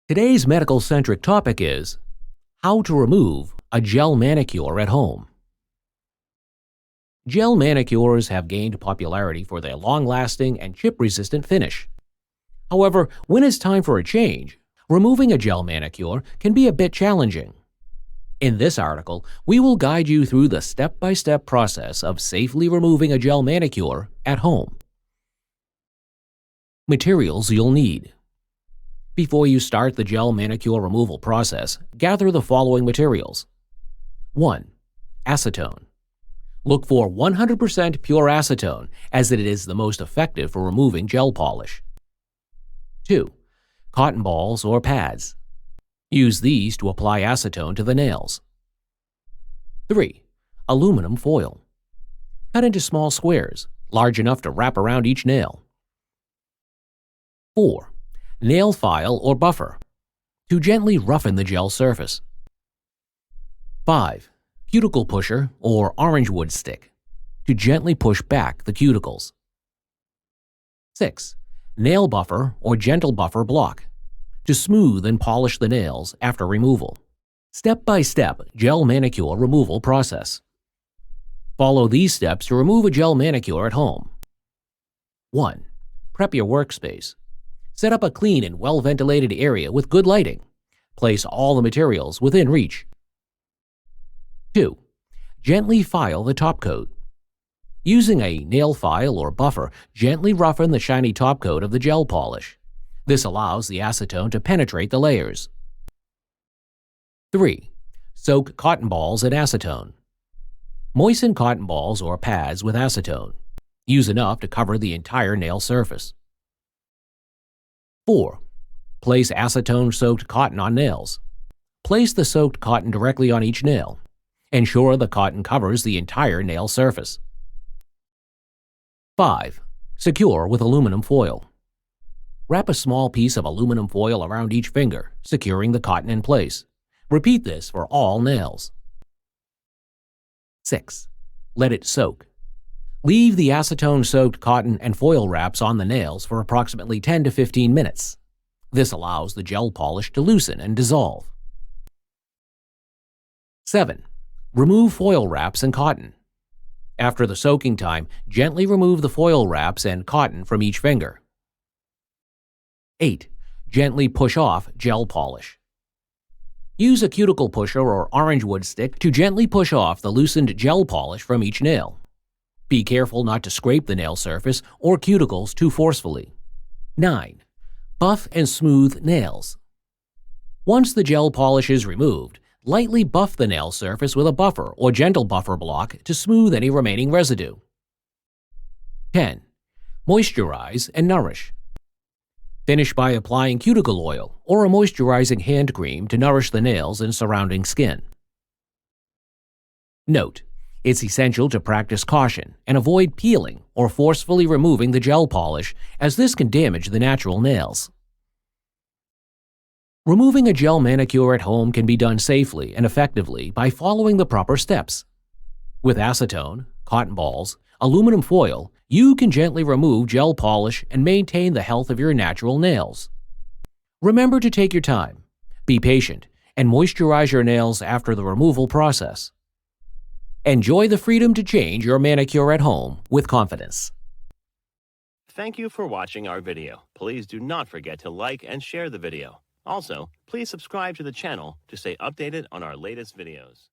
Today's medical-centric topic is how to remove a gel manicure at home. Gel manicures have gained popularity for their long-lasting and chip-resistant finish. However, when it's time for a change, removing a gel manicure can be a bit challenging. In this article, we will guide you through the step-by-step process of safely removing a gel manicure at home. Materials you'll need. Before you start the gel manicure removal process, gather the following materials. 1. Acetone. Look for 100% pure acetone, as it is the most effective for removing gel polish. 2. Cotton balls or pads. Use these to apply acetone to the nails. 3. Aluminum foil. Cut into small squares, large enough to wrap around each nail. 4. Nail file or buffer, to gently roughen the gel surface. 5. Cuticle pusher or Orangewood stick, to gently push back the cuticles. 6. Nail buffer or gentle buffer block, to smooth and polish the nails after removal. Step-by-step gel manicure removal process. Follow these steps to remove a gel manicure at home. 1. Prep your workspace. Set up a clean and well-ventilated area with good lighting. Place all the materials within reach. 2. Gently file the top coat. Using a nail file or buffer, gently roughen the shiny top coat of the gel polish. This allows the acetone to penetrate the layers. 3. Soak cotton balls in acetone. Moisten cotton balls or pads with acetone. Use enough to cover the entire nail surface. 4. Place acetone-soaked cotton on nails. Place the soaked cotton directly on each nail. Ensure the cotton covers the entire nail surface. 5. Secure with aluminum foil. Wrap a small piece of aluminum foil around each finger, securing the cotton in place. Repeat this for all nails. 6. Let it soak. Leave the acetone-soaked cotton and foil wraps on the nails for approximately 10 to 15 minutes. This allows the gel polish to loosen and dissolve. 7. Remove foil wraps and cotton. After the soaking time, gently remove the foil wraps and cotton from each finger. 8. Gently push off gel polish. Use a cuticle pusher or Orangewood stick to gently push off the loosened gel polish from each nail. Be careful not to scrape the nail surface or cuticles too forcefully. 9. Buff and smooth nails. Once the gel polish is removed, lightly buff the nail surface with a buffer or gentle buffer block to smooth any remaining residue. 10. Moisturize and nourish. Finish by applying cuticle oil or a moisturizing hand cream to nourish the nails and surrounding skin. Note: it's essential to practice caution and avoid peeling or forcefully removing the gel polish, as this can damage the natural nails. Removing a gel manicure at home can be done safely and effectively by following the proper steps. With acetone, cotton balls, aluminum foil, you can gently remove gel polish and maintain the health of your natural nails. Remember to take your time, be patient, and moisturize your nails after the removal process. Enjoy the freedom to change your manicure at home with confidence. Thank you for watching our video. Please do not forget to like and share the video. Also, please subscribe to the channel to stay updated on our latest videos.